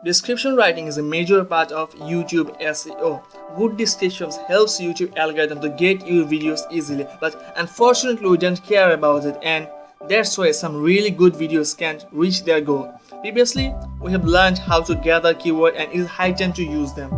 Description writing is a major part of YouTube SEO. Good descriptions helps YouTube algorithm to get your videos easily, but unfortunately we don't care about it, and that's why some really good videos can't reach their goal. Previously, we have learned how to gather keywords and it is high time to use them.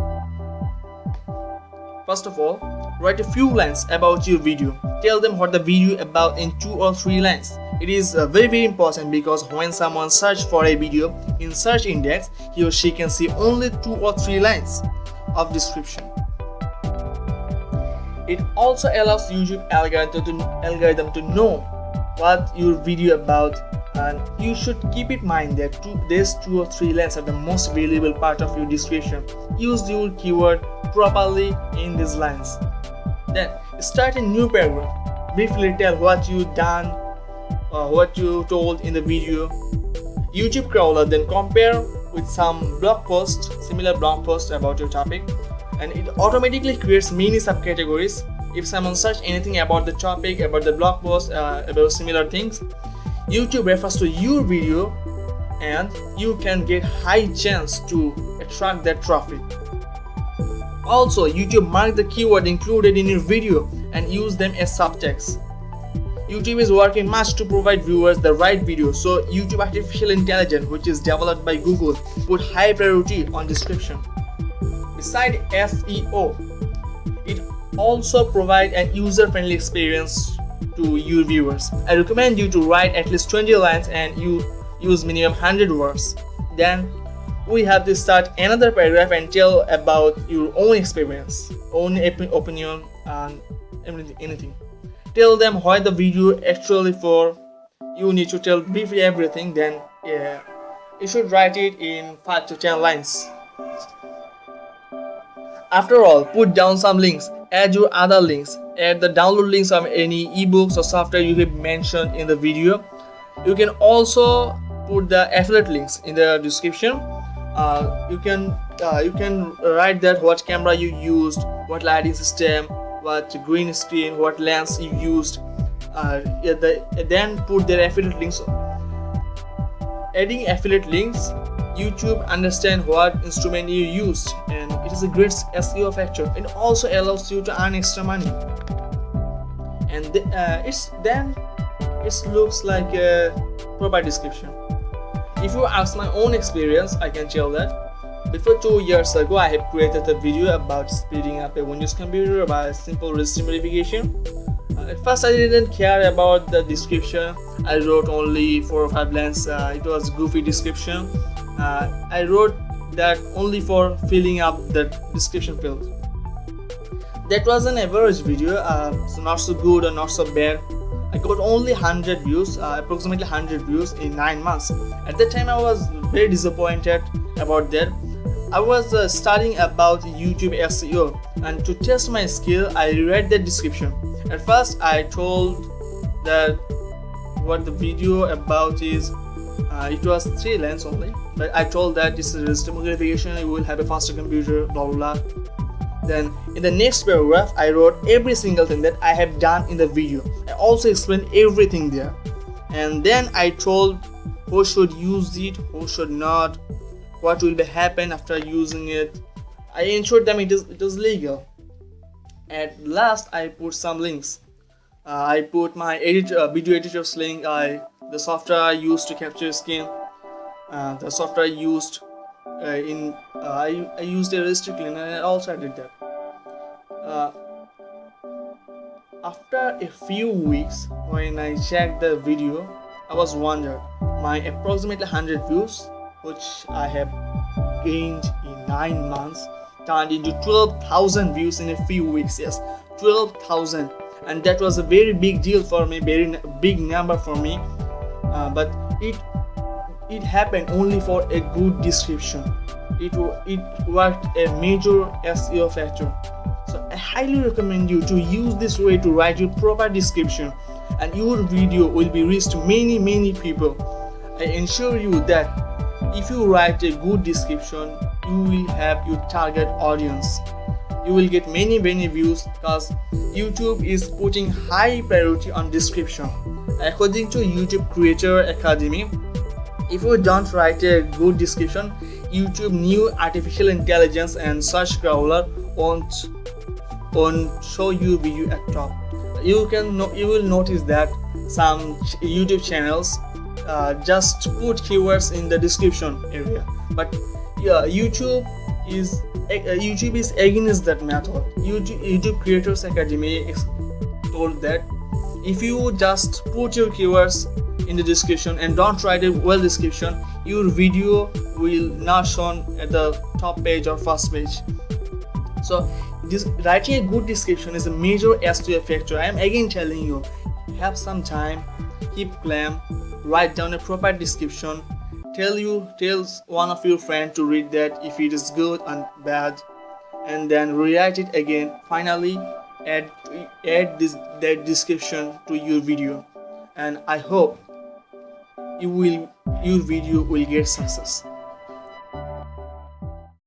First of all, write a few lines about your video. Tell them what the video about in 2 or 3 lines. It is very important because when someone searches for a video in search index, he or she can see only 2 or 3 lines of description. It also allows YouTube algorithm to know what your video about, and you should keep in mind that these 2 or 3 lines are the most valuable part of your description. Use your keyword properly in these lines. Then start a new paragraph. Briefly tell what you done, what you told in the video. YouTube crawler then compare with some blog post, similar blog post about your topic, and it automatically creates many subcategories. If someone search anything about the topic, about the blog post, about similar things, YouTube refers to your video and you can get high chance to attract that traffic. Also, YouTube mark the keyword included in your video and use them as subtext. YouTube is working much to provide viewers the right video, so YouTube Artificial Intelligence, which is developed by Google, put high priority on description. Besides SEO, it also provides an user-friendly experience to your viewers. I recommend you to write at least 20 lines and you use minimum 100 words. Then we have to start another paragraph and tell about your own experience, own opinion, and anything. Tell them why the video actually for. You need to tell briefly everything. Then you should write it in 5 to 10 lines. After all, put down some links, add your other links, add the download links of any ebooks or software you have mentioned in the video. You can also put the affiliate links in the description. You can write that what camera you used, what lighting system, what green screen, what lens you used. Then put their affiliate links. Adding affiliate links, YouTube understands what instrument you used, and it is a great SEO factor. It also allows you to earn extra money, and it looks like a proper description. If you ask my own experience, I can tell that before 2 years ago, I have created a video about speeding up a Windows computer by simple registry modification. At first, I didn't care about the description. I wrote only 4 or 5 lines. It was goofy description. I wrote that only for filling up the description field. That was an average video, so not so good or not so bad. I got only 100 views, approximately 100 views in 9 months. At that time, I was very disappointed about that. I was studying about YouTube SEO, and to test my skill, I read the description. At first, I told that what the video about is. It was 3 lines only, but I told that this is a registry modification, you will have a faster computer, blah blah blah. Then in the next paragraph, I wrote every single thing that I have done in the video. I also explained everything there, and then I told who should use it, who should not, what will happen after using it. I ensured them it is legal. At last, I put some links. I put my video editor's link, the software I used to capture screen, the software I used I used a registry cleaner, and I also did that. After a few weeks, when I checked the video, I was wondered. My approximately 100 views, which I have gained in 9 months, turned into 12,000 views in a few weeks. Yes, 12,000, and that was a very big deal for me, very big number for me. But it happened only for a good description. It worked a major SEO factor. So I highly recommend you to use this way to write your proper description, and your video will be reached to many people. I assure you that if you write a good description, you will have your target audience. You will get many views because YouTube is putting high priority on description. According to YouTube Creator Academy, if you don't write a good description, YouTube new artificial intelligence and search crawler won't show you video at top. You will notice that some YouTube channels just put keywords in the description area, but yeah, YouTube is against that method. YouTube Creators Academy told that if you just put your keywords in the description and don't write a well description, your video will not shown at the top page or first page. So writing a good description is a major SEO factor. I am again telling you, have some time, keep calm, write down a proper description, tell one of your friends to read that if it is good and bad, and then rewrite it again. Finally add that description to your video, and I hope your video will get success.